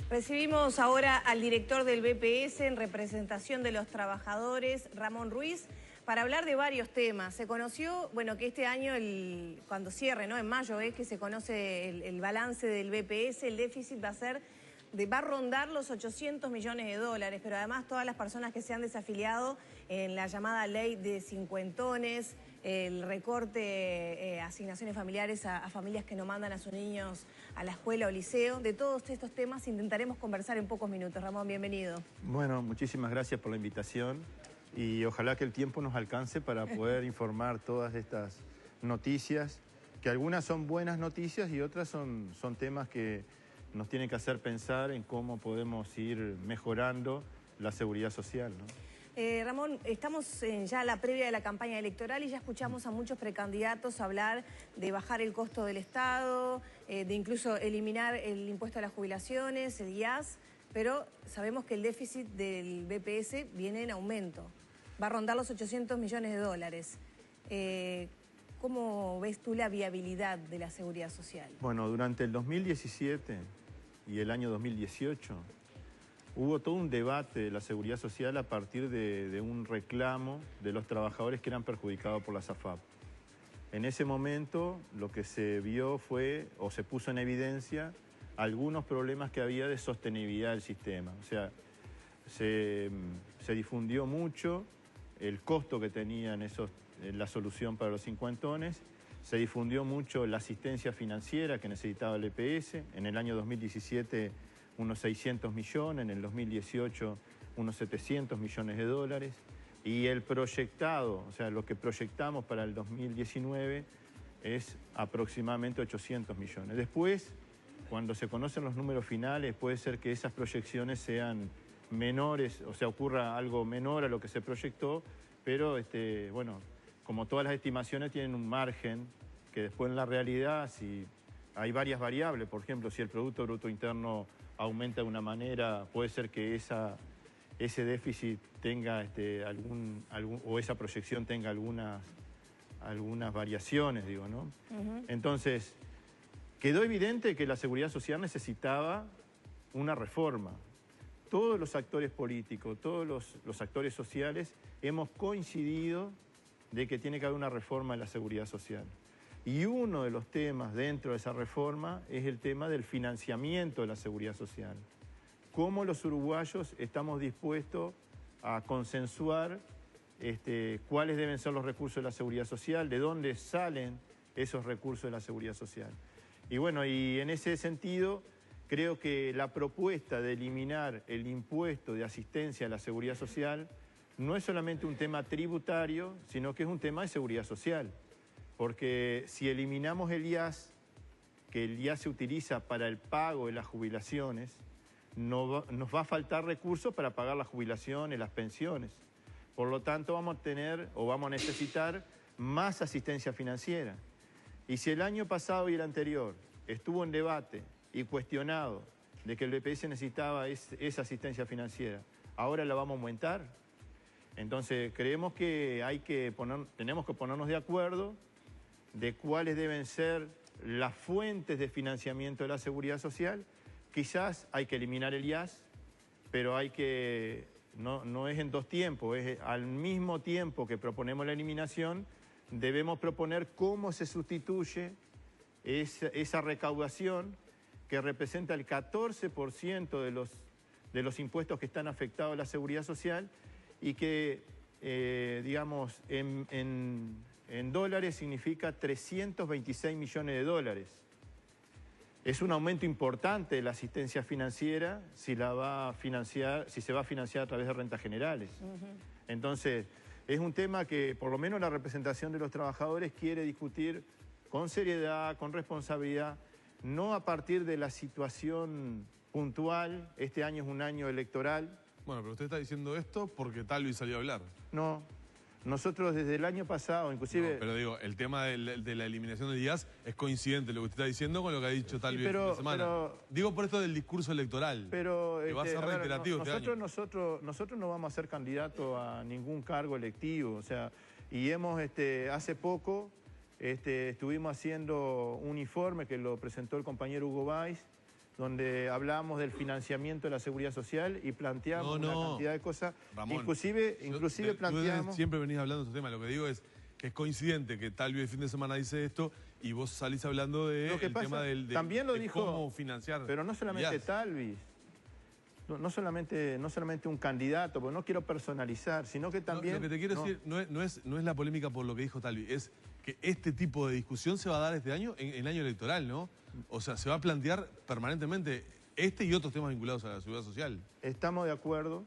Recibimos ahora al director del BPS en representación de los trabajadores, Ramón Ruiz, para hablar de varios temas. Se conoció, bueno, que este año, cuando cierre, ¿no? En mayo es que se conoce el balance del BPS, el déficit va a rondar los 800 millones de dólares, pero además todas las personas que se han desafiliado en la llamada ley de cincuentones, el recorte, asignaciones familiares a familias que no mandan a sus niños a la escuela o liceo. De todos estos temas intentaremos conversar en pocos minutos. Ramón, bienvenido. Bueno, muchísimas gracias por la invitación y ojalá que el tiempo nos alcance para poder informar todas estas noticias, que algunas son buenas noticias y otras son temas que nos tienen que hacer pensar en cómo podemos ir mejorando la seguridad social, ¿no? Ramón, estamos ya a la previa de la campaña electoral y ya escuchamos a muchos precandidatos hablar de bajar el costo del Estado, de incluso eliminar el impuesto a las jubilaciones, el IAS, pero sabemos que el déficit del BPS viene en aumento, va a rondar los 800 millones de dólares. ¿Cómo ves tú la viabilidad de la seguridad social? Bueno, durante el 2017 y el año 2018... hubo todo un debate de la seguridad social a partir de un reclamo de los trabajadores que eran perjudicados por la SAFAP. En ese momento lo que se vio fue, o se puso en evidencia, algunos problemas que había de sostenibilidad del sistema. O sea, se difundió mucho el costo que tenían la solución para los cincuentones, se difundió mucho la asistencia financiera que necesitaba el EPS. En el año 2017 unos 600 millones, en el 2018 unos 700 millones de dólares, y el proyectado, o sea, lo que proyectamos para el 2019 es aproximadamente 800 millones. Después, cuando se conocen los números finales, puede ser que esas proyecciones sean menores, o sea, ocurra algo menor a lo que se proyectó, pero, bueno, como todas las estimaciones tienen un margen que después en la realidad, si hay varias variables, por ejemplo, si el Producto Bruto Interno aumenta de una manera, puede ser que ese déficit tenga o esa proyección tenga algunas variaciones, digo, ¿no? Entonces, quedó evidente que la seguridad social necesitaba una reforma. Todos los actores políticos, todos los actores sociales hemos coincidido de que tiene que haber una reforma en la seguridad social. Y uno de los temas dentro de esa reforma es el tema del financiamiento de la seguridad social. Cómo los uruguayos estamos dispuestos a consensuar cuáles deben ser los recursos de la seguridad social, de dónde salen esos recursos de la seguridad social. Y bueno, y en ese sentido, creo que la propuesta de eliminar el impuesto de asistencia a la seguridad social no es solamente un tema tributario, sino que es un tema de seguridad social. Porque si eliminamos el IAS, que el IAS se utiliza para el pago de las jubilaciones, nos va a faltar recursos para pagar las jubilaciones, las pensiones. Por lo tanto, vamos a necesitar más asistencia financiera. Y si el año pasado y el anterior estuvo en debate y cuestionado de que el BPS necesitaba esa asistencia financiera, ahora la vamos a aumentar. Entonces, creemos que tenemos que ponernos de acuerdo de cuáles deben ser las fuentes de financiamiento de la seguridad social. Quizás hay que eliminar el IAS, pero no es en dos tiempos, es al mismo tiempo que proponemos la eliminación, debemos proponer cómo se sustituye esa recaudación que representa el 14% de los impuestos que están afectados a la seguridad social y que, digamos, en dólares significa 326 millones de dólares. Es un aumento importante de la asistencia financiera si se va a financiar a través de rentas generales. Entonces, es un tema que por lo menos la representación de los trabajadores quiere discutir con seriedad, con responsabilidad, no a partir de la situación puntual. Este año es un año electoral. Bueno, pero usted está diciendo esto porque Talvi salió a hablar. No. Nosotros desde el año pasado, inclusive... No, pero digo, el tema de la eliminación del IAS es coincidente lo que usted está diciendo con lo que ha dicho Talvi esta semana. Digo por esto del discurso electoral, pero, que va a ser reiterativo este año. Nosotros no vamos a ser candidatos a ningún cargo electivo, o sea, y hemos, hace poco, estuvimos haciendo un informe que lo presentó el compañero Hugo Valls, donde hablábamos del financiamiento de la seguridad social y planteamos una cantidad de cosas. Ramón, inclusive planteamos... Siempre venís hablando de estos temas. Lo que digo es que es coincidente que tal vez el fin de semana dice esto y vos salís hablando del tema también lo dijo, cómo financiar. Pero no solamente Talvis, no solamente un candidato, porque no quiero personalizar, sino que también... Lo que te quiero decir no es la polémica por lo que dijo Talvis, es que este tipo de discusión se va a dar este año en año electoral, ¿no? O sea, se va a plantear permanentemente este y otros temas vinculados a la seguridad social. Estamos de acuerdo,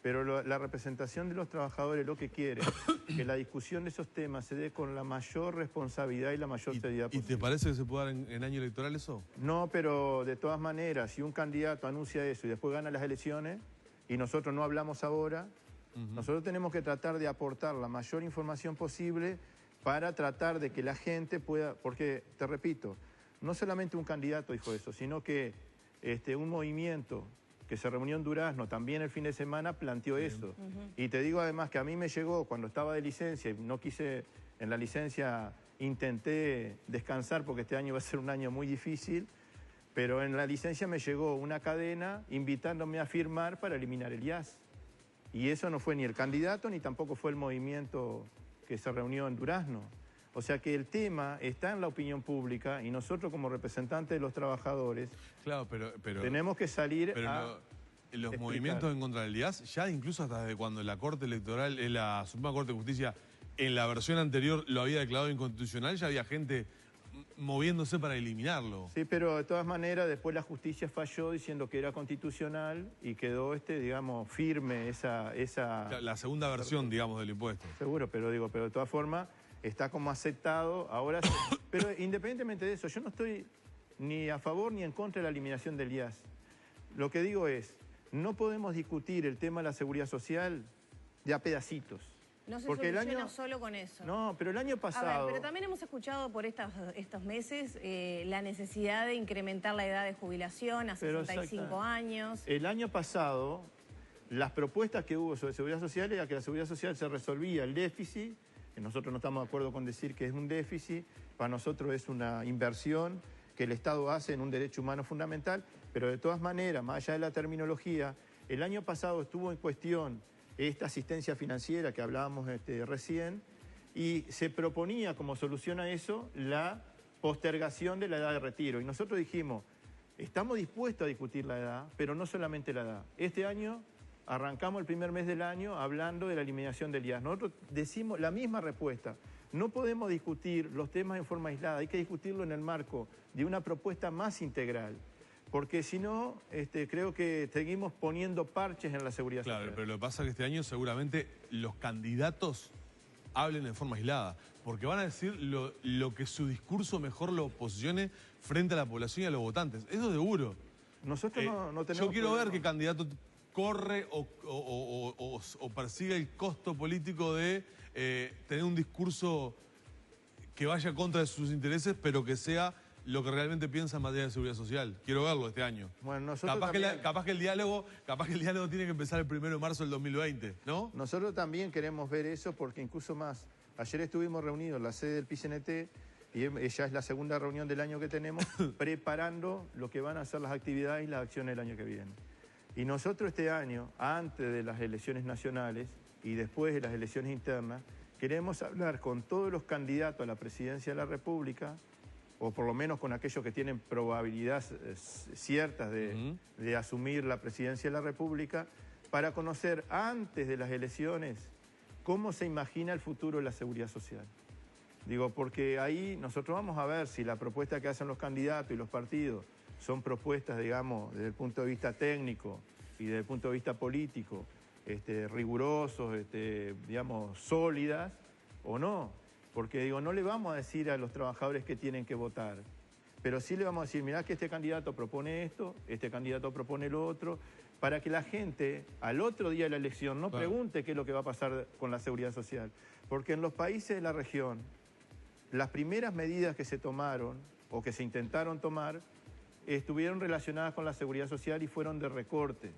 pero la representación de los trabajadores lo que quiere que la discusión de esos temas se dé con la mayor responsabilidad y la mayor seriedad posible. ¿Y te parece que se puede dar en año electoral eso? No, pero de todas maneras, si un candidato anuncia eso y después gana las elecciones y nosotros no hablamos ahora, nosotros tenemos que tratar de aportar la mayor información posible para tratar de que la gente pueda... Porque, te repito, no solamente un candidato dijo eso, sino que un movimiento que se reunió en Durazno también el fin de semana planteó eso. Y te digo además que a mí me llegó cuando estaba de licencia y no quise, en la licencia intenté descansar porque este año va a ser un año muy difícil, pero en la licencia me llegó una cadena invitándome a firmar para eliminar el IAS. Y eso no fue ni el candidato ni tampoco fue el movimiento que se reunió en Durazno. O sea que el tema está en la opinión pública y nosotros como representantes de los trabajadores tenemos que salir a los explicar. Movimientos en contra del IAS, ya incluso hasta desde cuando la Corte Electoral, la Suprema Corte de Justicia, en la versión anterior lo había declarado inconstitucional, ya había gente moviéndose para eliminarlo. Sí, pero de todas maneras después la justicia falló diciendo que era constitucional y quedó, digamos, firme esa... La segunda versión, digamos, del impuesto. Seguro, pero de todas formas... Está como aceptado, ahora sí. Pero independientemente de eso, yo no estoy ni a favor ni en contra de la eliminación del IAS. Lo que digo es, no podemos discutir el tema de la seguridad social de a pedacitos. No se soluciona solo con eso. No, pero el año pasado... A ver, pero también hemos escuchado por estos meses la necesidad de incrementar la edad de jubilación a 65 años. El año pasado, las propuestas que hubo sobre seguridad social era que la seguridad social se resolvía el déficit, que nosotros no estamos de acuerdo con decir que es un déficit, para nosotros es una inversión que el Estado hace en un derecho humano fundamental, pero de todas maneras, más allá de la terminología, el año pasado estuvo en cuestión esta asistencia financiera que hablábamos recién, y se proponía como solución a eso la postergación de la edad de retiro. Y nosotros dijimos, estamos dispuestos a discutir la edad, pero no solamente la edad. Este año arrancamos el primer mes del año hablando de la eliminación del IAS. Nosotros decimos la misma respuesta. No podemos discutir los temas en forma aislada, hay que discutirlo en el marco de una propuesta más integral. Porque si no, creo que seguimos poniendo parches en la seguridad social. Claro, pero lo que pasa es que este año seguramente los candidatos hablen en forma aislada, porque van a decir lo que su discurso mejor lo posicione frente a la población y a los votantes. Eso es seguro. Nosotros no tenemos... Yo quiero ver qué candidato corre o persigue el costo político de tener un discurso que vaya contra de sus intereses, pero que sea lo que realmente piensa en materia de seguridad social. Quiero verlo este año. Bueno, nosotros capaz que el diálogo tiene que empezar el 1 de marzo del 2020, ¿no? Nosotros también queremos ver eso porque incluso más. Ayer estuvimos reunidos en la sede del PCNT y ya es la segunda reunión del año que tenemos preparando lo que van a ser las actividades y las acciones del año que viene. Y nosotros este año, antes de las elecciones nacionales y después de las elecciones internas, queremos hablar con todos los candidatos a la presidencia de la República, o por lo menos con aquellos que tienen probabilidades ciertas de asumir la presidencia de la República, para conocer antes de las elecciones cómo se imagina el futuro de la seguridad social. Digo, porque ahí nosotros vamos a ver si la propuesta que hacen los candidatos y los partidos son propuestas, digamos, desde el punto de vista técnico y desde el punto de vista político, rigurosos, digamos, sólidas o no. Porque, digo, no le vamos a decir a los trabajadores que tienen que votar, pero sí le vamos a decir, mirá que este candidato propone esto, este candidato propone lo otro, para que la gente al otro día de la elección no pregunte qué es lo que va a pasar con la seguridad social. Porque en los países de la región, las primeras medidas que se tomaron o que se intentaron tomar estuvieron relacionadas con la seguridad social y fueron de recorte.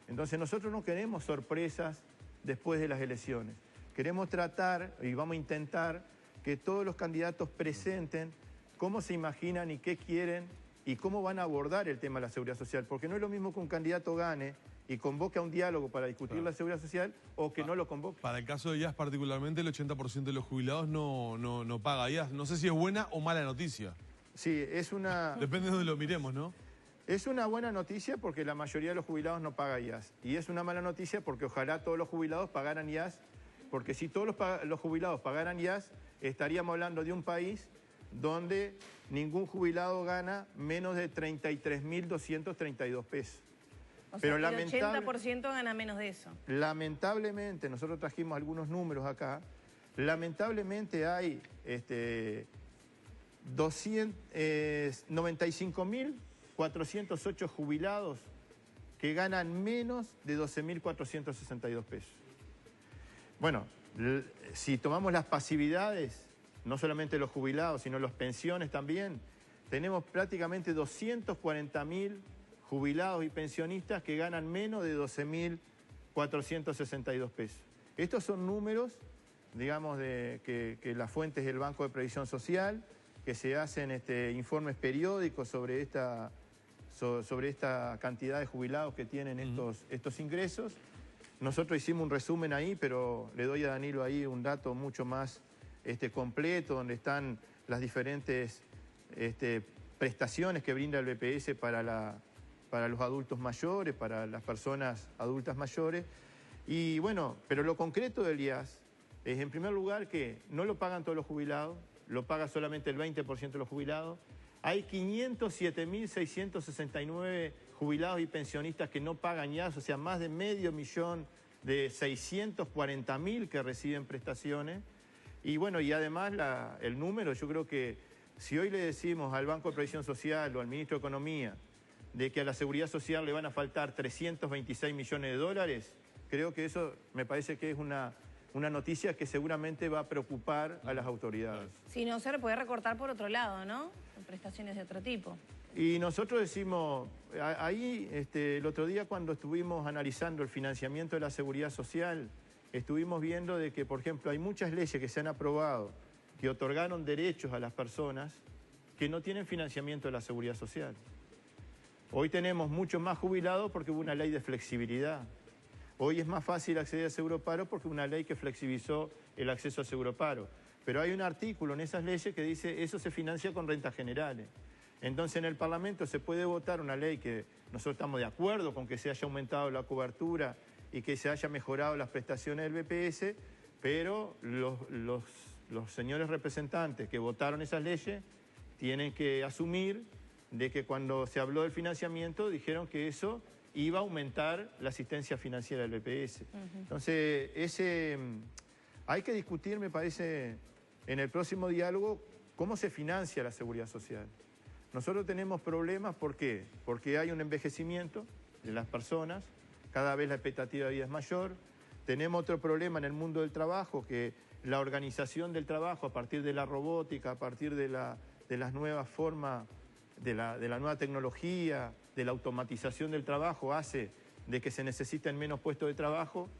Entonces nosotros no queremos sorpresas después de las elecciones. Queremos tratar y vamos a intentar que todos los candidatos presenten cómo se imaginan y qué quieren y cómo van a abordar el tema de la seguridad social. Porque no es lo mismo que un candidato gane y convoque a un diálogo para discutir la seguridad social o que no lo convoque. Para el caso de IAS particularmente, el 80% de los jubilados no paga IAS. No sé si es buena o mala noticia. Sí, es una... Depende de donde lo miremos, ¿no? Es una buena noticia porque la mayoría de los jubilados no paga IAS. Y es una mala noticia porque ojalá todos los jubilados pagaran IAS, porque si todos los jubilados pagaran IAS, estaríamos hablando de un país donde ningún jubilado gana menos de 33.232 pesos. O sea, Pero el 80% gana menos de eso. Lamentablemente, nosotros trajimos algunos números acá, lamentablemente hay 95.408 jubilados que ganan menos de 12.462 pesos. Bueno, si tomamos las pasividades, no solamente los jubilados, sino las pensiones también, tenemos prácticamente 240.000 jubilados y pensionistas que ganan menos de 12.462 pesos. Estos son números, digamos, que la fuente es el Banco de Previsión Social, que se hacen informes periódicos sobre esta cantidad de jubilados que tienen estos ingresos. Nosotros hicimos un resumen ahí, pero le doy a Danilo ahí un dato mucho más completo, donde están las diferentes prestaciones que brinda el BPS para los adultos mayores, para las personas adultas mayores. Y bueno, pero lo concreto del IAS es, en primer lugar, que no lo pagan todos los jubilados, lo paga solamente el 20% de los jubilados. Hay 507.669 jubilados y pensionistas que no pagan IAS, o sea, más de 500.000 de 640.000 que reciben prestaciones. Y bueno, y además el número, yo creo que si hoy le decimos al Banco de Previsión Social o al Ministro de Economía de que a la Seguridad Social le van a faltar 326 millones de dólares, creo que eso me parece que es una noticia que seguramente va a preocupar a las autoridades. Si no, se le puede recortar por otro lado, ¿no? Con prestaciones de otro tipo. Y nosotros decimos, ahí el otro día cuando estuvimos analizando el financiamiento de la Seguridad Social, estuvimos viendo de que, por ejemplo, hay muchas leyes que se han aprobado que otorgaron derechos a las personas que no tienen financiamiento de la Seguridad Social. Hoy tenemos muchos más jubilados porque hubo una ley de flexibilidad. Hoy es más fácil acceder a seguro paro porque hubo una ley que flexibilizó el acceso a seguro paro. Pero hay un artículo en esas leyes que dice eso se financia con rentas generales. Entonces en el Parlamento se puede votar una ley que nosotros estamos de acuerdo con que se haya aumentado la cobertura y que se haya mejorado las prestaciones del BPS, pero los señores representantes que votaron esas leyes tienen que asumir de que cuando se habló del financiamiento dijeron que eso iba a aumentar la asistencia financiera del BPS. Entonces, hay que discutir, me parece, en el próximo diálogo, cómo se financia la seguridad social. Nosotros tenemos problemas, ¿por qué? Porque hay un envejecimiento de las personas, cada vez la expectativa de vida es mayor. Tenemos otro problema en el mundo del trabajo, que la organización del trabajo a partir de la robótica, a partir de las nuevas formas, de la nueva tecnología, de la automatización del trabajo, hace de que se necesiten menos puestos de trabajo.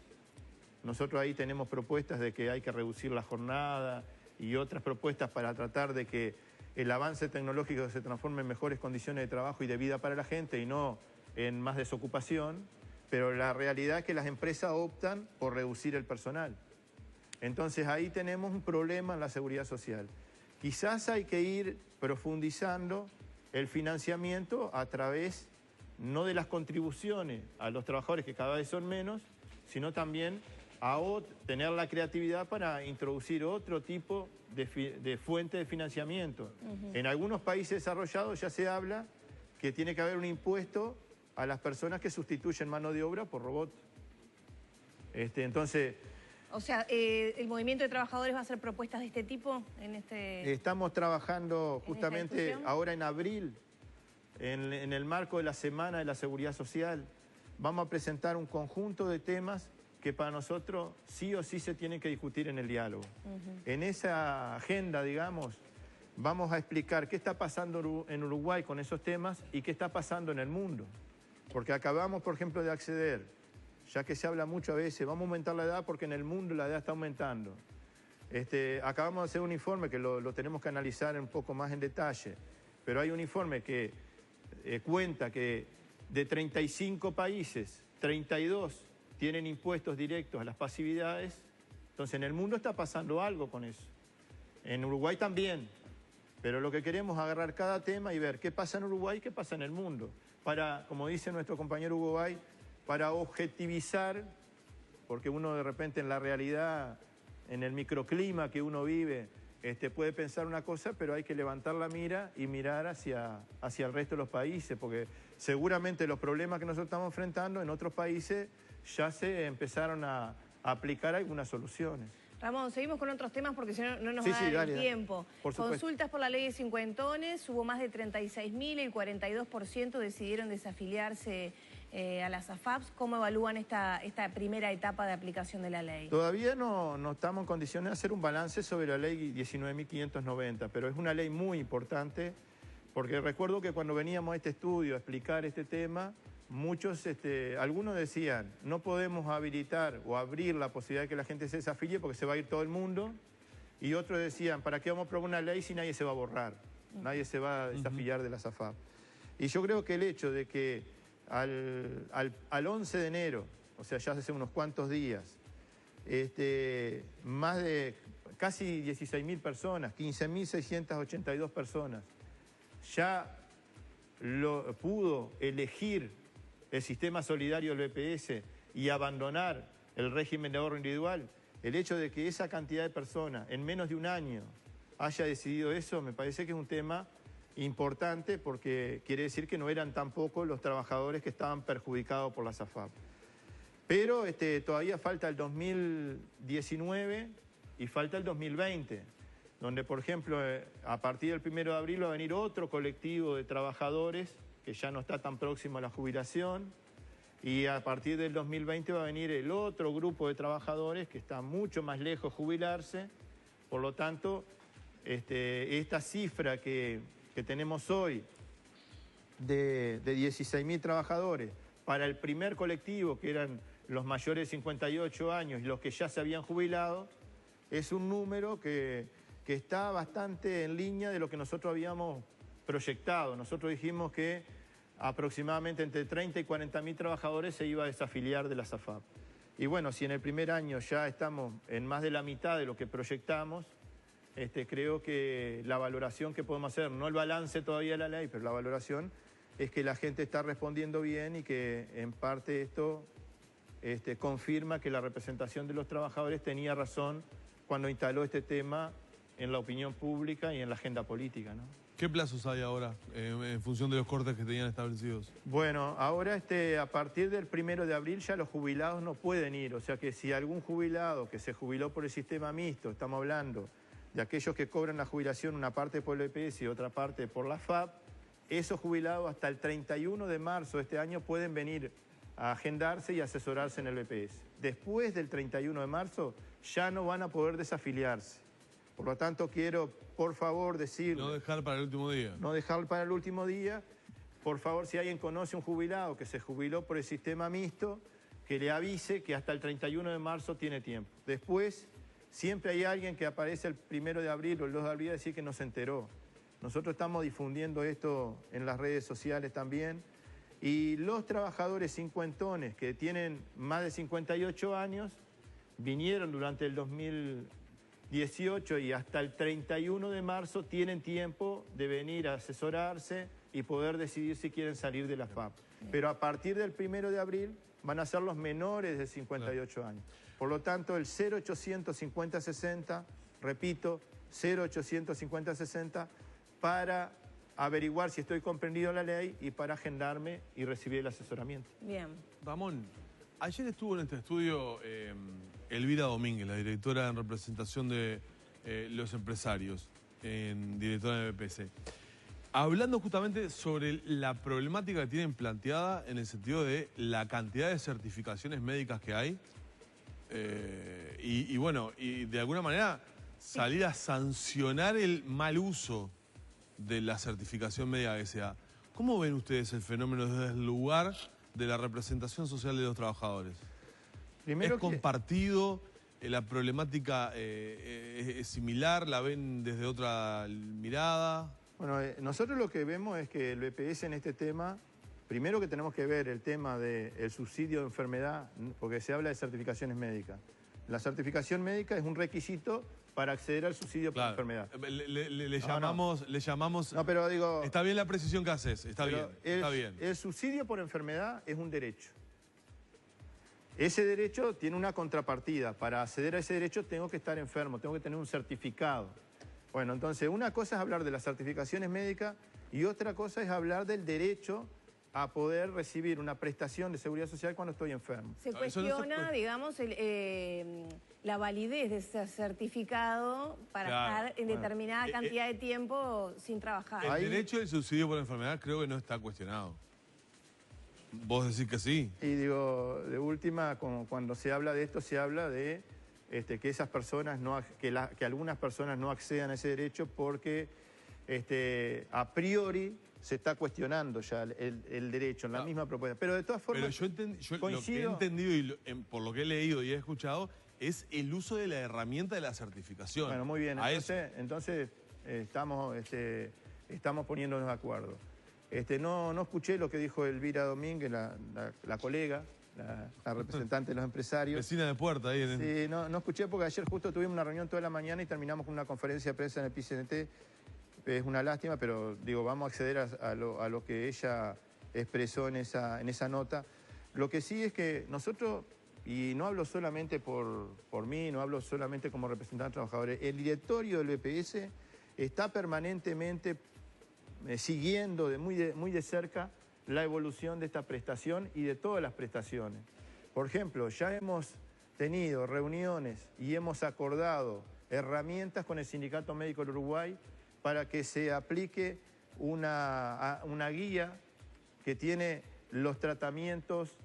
Nosotros ahí tenemos propuestas de que hay que reducir la jornada y otras propuestas para tratar de que el avance tecnológico se transforme en mejores condiciones de trabajo y de vida para la gente y no en más desocupación, pero la realidad es que las empresas optan por reducir el personal. Entonces ahí tenemos un problema en la seguridad social. Quizás hay que ir profundizando el financiamiento a través no de las contribuciones a los trabajadores, que cada vez son menos, sino también a tener la creatividad para introducir otro tipo de fuente de financiamiento. En algunos países desarrollados ya se habla que tiene que haber un impuesto a las personas que sustituyen mano de obra por robots. Entonces... O sea, ¿el movimiento de trabajadores va a hacer propuestas de este tipo? Estamos trabajando justamente ahora en abril, en el marco de la Semana de la Seguridad Social. Vamos a presentar un conjunto de temas que para nosotros sí o sí se tienen que discutir en el diálogo. En esa agenda, digamos, vamos a explicar qué está pasando en Uruguay con esos temas y qué está pasando en el mundo. Porque acabamos, por ejemplo, de acceder, ya que se habla mucho a veces, vamos a aumentar la edad porque en el mundo la edad está aumentando. Acabamos de hacer un informe que lo tenemos que analizar un poco más en detalle, pero hay un informe que cuenta que de 35 países, 32 tienen impuestos directos a las pasividades. Entonces en el mundo está pasando algo con eso. En Uruguay también. Pero lo que queremos es agarrar cada tema y ver qué pasa en Uruguay y qué pasa en el mundo. Para, como dice nuestro compañero Hugo Bay, para objetivizar, porque uno de repente en la realidad, en el microclima que uno vive, puede pensar una cosa, pero hay que levantar la mira y mirar hacia el resto de los países, porque seguramente los problemas que nosotros estamos enfrentando en otros países ya se empezaron a aplicar algunas soluciones. Ramón, seguimos con otros temas porque si no, no nos Sí, va a dar dale, el tiempo. por supuesto. Consultas por la ley de cincuentones, hubo más de 36.000, el 42% decidieron desafiliarse a las AFAPs. ¿Cómo evalúan esta primera etapa de aplicación de la ley? Todavía no estamos en condiciones de hacer un balance sobre la ley 19.590, pero es una ley muy importante, porque recuerdo que cuando veníamos a este estudio a explicar este tema, muchos, algunos decían, no podemos habilitar o abrir la posibilidad de que la gente se desafilie porque se va a ir todo el mundo. Y otros decían, ¿para qué vamos a aprobar una ley si nadie se va a borrar? Nadie se va a desafiliar de la AFAP. Y yo creo que el hecho de que al 11 de enero, o sea, ya hace unos cuantos días, más de casi 16.000 personas, 15.682 personas, ya pudo elegir el sistema solidario del BPS y abandonar el régimen de ahorro individual, el hecho de que esa cantidad de personas en menos de un año haya decidido eso, me parece que es un tema importante porque quiere decir que no eran tampoco los trabajadores que estaban perjudicados por la AFAP. Pero todavía falta el 2019 y falta el 2020, donde, por ejemplo, a partir del 1 de abril va a venir otro colectivo de trabajadores que ya no está tan próximo a la jubilación, y a partir del 2020 va a venir el otro grupo de trabajadores que está mucho más lejos de jubilarse. Por lo tanto, esta cifra que tenemos hoy de 16.000 trabajadores para el primer colectivo, que eran los mayores de 58 años y los que ya se habían jubilado, es un número que está bastante en línea de lo que nosotros habíamos proyectado. Nosotros dijimos que aproximadamente entre 30 y 40.000 trabajadores se iba a desafiliar de la AFAP. Y bueno, si en el primer año ya estamos en más de la mitad de lo que proyectamos, creo que la valoración que podemos hacer, no el balance todavía de la ley, pero la valoración es que la gente está respondiendo bien y que en parte esto confirma que la representación de los trabajadores tenía razón cuando instaló este tema en la opinión pública y en la agenda política, ¿no? ¿Qué plazos hay ahora en función de los cortes que tenían establecidos? Bueno, ahora a partir del 1 de abril ya los jubilados no pueden ir. O sea que si algún jubilado que se jubiló por el sistema mixto, estamos hablando de aquellos que cobran la jubilación una parte por el EPS y otra parte por la AFAP, esos jubilados hasta el 31 de marzo de este año pueden venir a agendarse y asesorarse en el EPS. Después del 31 de marzo ya no van a poder desafiliarse. Por lo tanto, quiero, por favor, decir... No dejar para el último día. No dejar para el último día. Por favor, si alguien conoce un jubilado que se jubiló por el sistema mixto, que le avise que hasta el 31 de marzo tiene tiempo. Después, siempre hay alguien que aparece el 1 de abril o el 2 de abril a decir que no se enteró. Nosotros estamos difundiendo esto en las redes sociales también. Y los trabajadores cincuentones que tienen más de 58 años vinieron durante el 2018 y hasta el 31 de marzo tienen tiempo de venir a asesorarse y poder decidir si quieren salir de la AFAP. Pero a partir del 1 de abril van a ser los menores de 58 años. Por lo tanto, el 0800 50 60, repito, 0800 50 60, para averiguar si estoy comprendido la ley y para agendarme y recibir el asesoramiento. Bien. Ramón, ayer estuvo en este estudio Elvira Domínguez, la directora en representación de los empresarios, directora de BPS, hablando justamente sobre la problemática que tienen planteada en el sentido de la cantidad de certificaciones médicas que hay y bueno, y de alguna manera salir a sancionar el mal uso de la certificación médica que se da. ¿Cómo ven ustedes el fenómeno desde el lugar de la representación social de los trabajadores? Primero ¿Es compartido? ¿La problemática es similar? ¿La ven desde otra mirada? Bueno, nosotros lo que vemos es que el BPS en este tema, primero que tenemos que ver el tema del subsidio de enfermedad, porque se habla de certificaciones médicas. La certificación médica es un requisito para acceder al subsidio por enfermedad. Le llamamos... No, pero digo... Está bien la precisión que haces, está bien. El subsidio por enfermedad es un derecho. Ese derecho tiene una contrapartida. Para acceder a ese derecho tengo que estar enfermo, tengo que tener un certificado. Bueno, entonces una cosa es hablar de las certificaciones médicas y otra cosa es hablar del derecho a poder recibir una prestación de seguridad social cuando estoy enfermo. Se cuestiona, digamos, la validez de ese certificado para estar en determinada cantidad de tiempo sin trabajar. El derecho del subsidio por enfermedad creo que no está cuestionado. ¿Vos decís que sí? Y digo, de última, cuando se habla de esto, se habla de que esas personas que algunas personas no accedan a ese derecho porque a priori se está cuestionando ya el derecho en la misma propuesta. Pero de todas formas, pero yo lo que he entendido y por lo que he leído y he escuchado es el uso de la herramienta de la certificación. Bueno, muy bien. Entonces estamos poniéndonos de acuerdo. No escuché lo que dijo Elvira Domínguez, la colega, la representante de los empresarios. Vecina de puerta ahí. Sí, no escuché porque ayer justo tuvimos una reunión toda la mañana y terminamos con una conferencia de prensa en el PCNT. Es una lástima, pero digo, vamos a acceder a lo que ella expresó en esa nota. Lo que sí es que nosotros, y no hablo solamente por mí, no hablo solamente como representante de trabajadores, el directorio del BPS está permanentemente siguiendo muy de cerca la evolución de esta prestación y de todas las prestaciones. Por ejemplo, ya hemos tenido reuniones y hemos acordado herramientas con el Sindicato Médico del Uruguay para que se aplique una guía que tiene los tratamientos,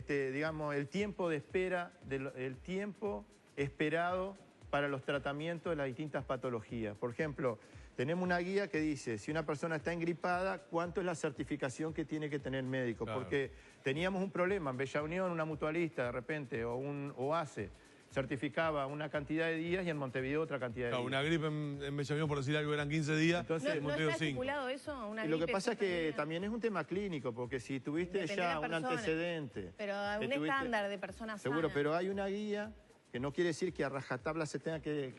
digamos, el tiempo de espera, el tiempo esperado para los tratamientos de las distintas patologías. Por ejemplo, tenemos una guía que dice, si una persona está engripada, ¿cuánto es la certificación que tiene que tener el médico? Claro. Porque teníamos un problema en Bella Unión, una mutualista de repente, o un OACE, certificaba una cantidad de días y en Montevideo otra cantidad de días. Una gripe en Bella Unión, por decir algo, eran 15 días. Entonces, ¿No está estipulado eso? Una lo que pasa es que también es un tema clínico, porque si tuviste ya un antecedente... Pero un estándar de personas sanas. Seguro, pero hay una guía que no quiere decir que a rajatabla se tenga que...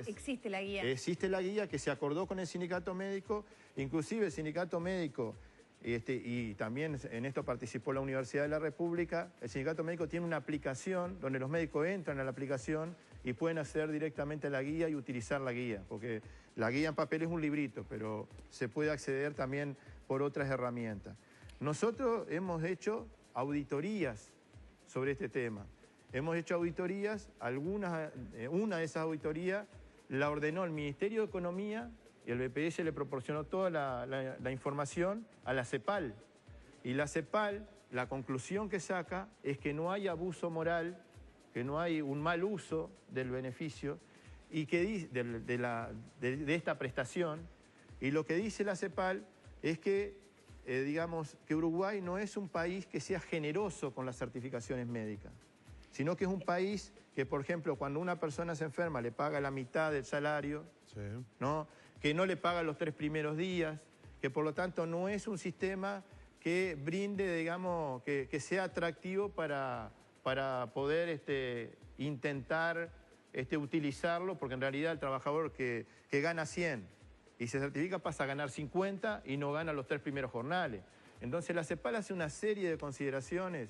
existe la guía. Existe la guía que se acordó con el sindicato médico, inclusive el sindicato médico, y también en esto participó la Universidad de la República. El sindicato médico tiene una aplicación donde los médicos entran a la aplicación y pueden acceder directamente a la guía y utilizar la guía, porque la guía en papel es un librito, pero se puede acceder también por otras herramientas. Nosotros hemos hecho auditorías sobre este tema. Hemos hecho auditorías, una de esas auditorías la ordenó el Ministerio de Economía y el BPS le proporcionó toda la información a la CEPAL. Y la CEPAL, la conclusión que saca es que no hay abuso moral, que no hay un mal uso del beneficio y que de esta prestación. Y lo que dice la CEPAL es que, digamos, que Uruguay no es un país que sea generoso con las certificaciones médicas, sino que es un país que, por ejemplo, cuando una persona se enferma le paga la mitad del salario, sí, ¿no? Que no le paga los 3 primeros días, que por lo tanto no es un sistema que brinde, digamos, que sea atractivo para poder intentar utilizarlo, porque en realidad el trabajador que gana 100 y se certifica pasa a ganar 50 y no gana los 3 primeros jornales. Entonces la CEPAL hace una serie de consideraciones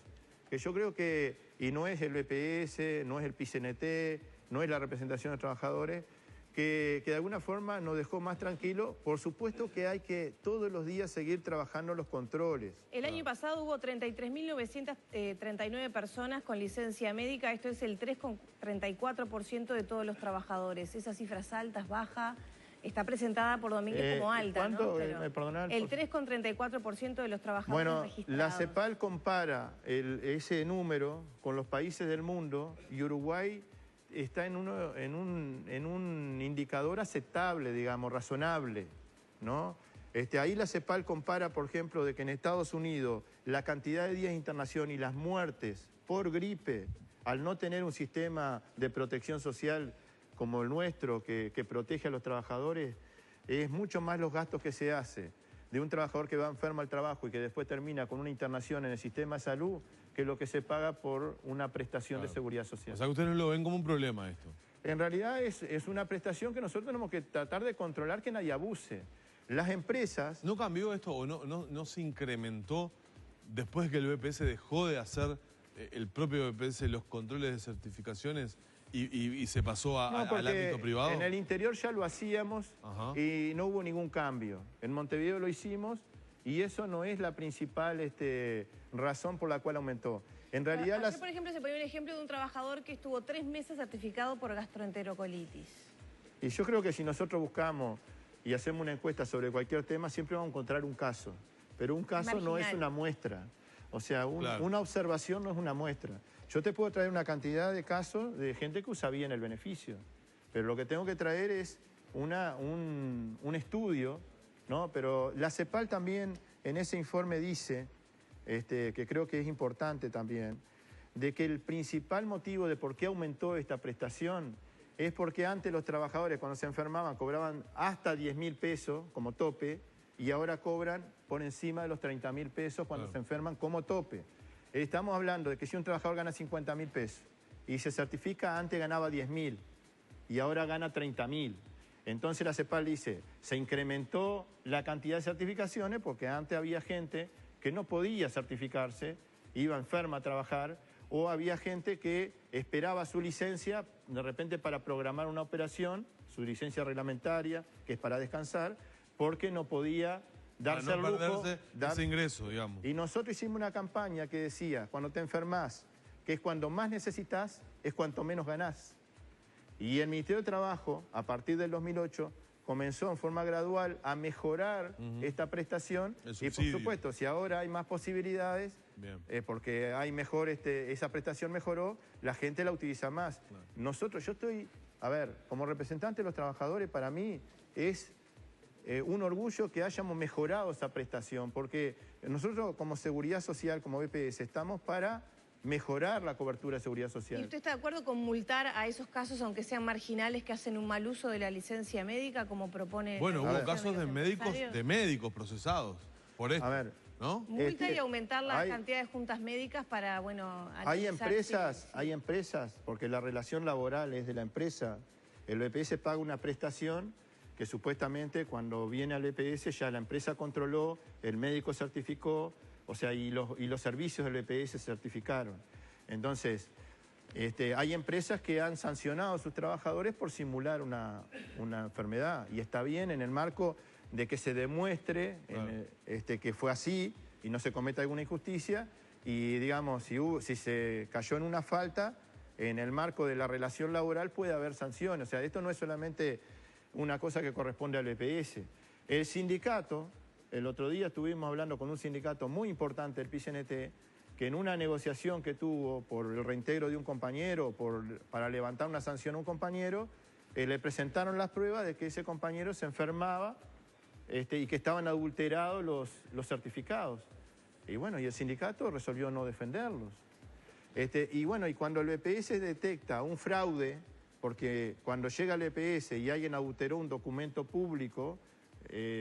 que yo creo que, y no es el BPS, no es el PCNT, no es la representación de trabajadores, que de alguna forma nos dejó más tranquilos. Por supuesto que hay que todos los días seguir trabajando los controles. El año pasado hubo 33.939 personas con licencia médica, esto es el 3,34% de todos los trabajadores. Esa cifra es alta, es baja, está presentada por Domínguez como alta, ¿cuánto? ¿no? Pero el 3,34% de los trabajadores registrados. La CEPAL compara ese número con los países del mundo y Uruguay está en un indicador aceptable, digamos, razonable, ¿no? Ahí la CEPAL compara, por ejemplo, de que en Estados Unidos la cantidad de días de internación y las muertes por gripe, al no tener un sistema de protección social como el nuestro, que protege a los trabajadores, es mucho más los gastos que se hace de un trabajador que va enfermo al trabajo y que después termina con una internación en el sistema de salud que lo que se paga por una prestación de seguridad social. O sea que ustedes no lo ven como un problema esto. En realidad es una prestación que nosotros tenemos que tratar de controlar que nadie abuse. Las empresas... ¿No cambió esto o no se incrementó después que el BPS dejó de hacer el propio BPS los controles de certificaciones y se pasó al ámbito privado? En el interior ya lo hacíamos y no hubo ningún cambio. En Montevideo lo hicimos y eso no es la principal razón por la cual aumentó. En realidad Ayer, por ejemplo, se ponía un ejemplo de un trabajador que estuvo 3 meses certificado por gastroenterocolitis. Y yo creo que si nosotros buscamos y hacemos una encuesta sobre cualquier tema, siempre vamos a encontrar un caso. Pero un caso no es una muestra. O sea, una observación no es una muestra. Yo te puedo traer una cantidad de casos de gente que usa bien el beneficio. Pero lo que tengo que traer es un estudio, ¿no? Pero la CEPAL también en ese informe dice, que creo que es importante también, de que el principal motivo de por qué aumentó esta prestación es porque antes los trabajadores cuando se enfermaban cobraban hasta 10.000 pesos como tope y ahora cobran por encima de los 30.000 pesos cuando se enferman como tope. Estamos hablando de que si un trabajador gana 50.000 pesos y se certifica, antes ganaba 10.000 y ahora gana 30.000. Entonces la CEPAL dice, se incrementó la cantidad de certificaciones porque antes había gente que no podía certificarse, iba enferma a trabajar, o había gente que esperaba su licencia de repente para programar una operación, su licencia reglamentaria, que es para descansar, porque no podía darse el lujo de ese ingreso, digamos. Y nosotros hicimos una campaña que decía, cuando te enfermas, que es cuando más necesitas, es cuanto menos ganás. Y el Ministerio de Trabajo, a partir del 2008, comenzó en forma gradual a mejorar esta prestación y por supuesto, si ahora hay más posibilidades, porque hay mejor, esa prestación mejoró, la gente la utiliza más. Claro. Nosotros, yo estoy, como representante de los trabajadores, para mí es un orgullo que hayamos mejorado esa prestación, porque nosotros como Seguridad Social, como BPS, estamos para mejorar la cobertura de seguridad social. ¿Y usted está de acuerdo con multar a esos casos, aunque sean marginales, que hacen un mal uso de la licencia médica, como propone... Bueno, hubo casos de médicos procesados por esto, ¿no? Multa y aumentar la cantidad de juntas médicas para, bueno... Hay empresas, porque la relación laboral es de la empresa. El BPS paga una prestación que supuestamente cuando viene al BPS ya la empresa controló, el médico certificó, o sea, y los servicios del BPS se certificaron. Entonces, hay empresas que han sancionado a sus trabajadores por simular una enfermedad. Y está bien en el marco de que se demuestre que fue así y no se cometa alguna injusticia. Y, digamos, si se cayó en una falta, en el marco de la relación laboral puede haber sanciones. O sea, esto no es solamente una cosa que corresponde al BPS. El sindicato... El otro día estuvimos hablando con un sindicato muy importante, el PICNT, que en una negociación que tuvo por el reintegro de un compañero, para levantar una sanción a un compañero, le presentaron las pruebas de que ese compañero se enfermaba y que estaban adulterados los certificados. Y bueno, y el sindicato resolvió no defenderlos. Y bueno, y cuando el BPS detecta un fraude, porque cuando llega el BPS y alguien adulteró un documento público,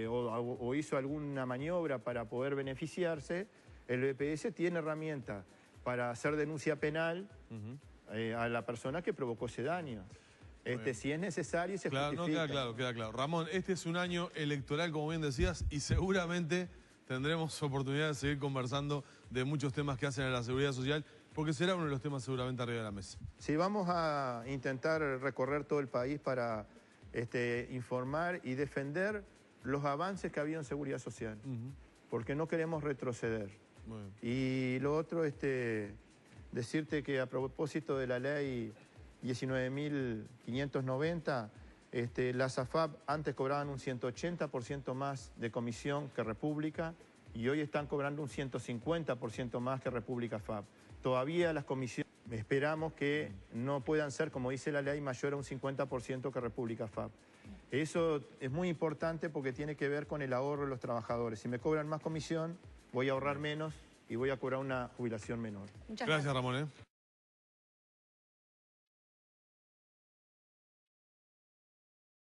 o hizo alguna maniobra para poder beneficiarse, el BPS tiene herramientas para hacer denuncia penal a la persona que provocó ese daño. Si es necesario y se justifica. No, queda claro. Ramón, este es un año electoral, como bien decías, y seguramente tendremos oportunidad de seguir conversando de muchos temas que hacen a la seguridad social, porque será uno de los temas seguramente arriba de la mesa. Sí, vamos a intentar recorrer todo el país para informar y defender los avances que ha habido en seguridad social, porque no queremos retroceder. Y lo otro, decirte que a propósito de la ley 19.590, las AFAP antes cobraban un 180% más de comisión que República y hoy están cobrando un 150% más que República FAP. Todavía las comisiones esperamos que no puedan ser, como dice la ley, mayor a un 50% que República FAP. Eso es muy importante porque tiene que ver con el ahorro de los trabajadores. Si me cobran más comisión, voy a ahorrar menos y voy a cobrar una jubilación menor. Muchas gracias, Ramón.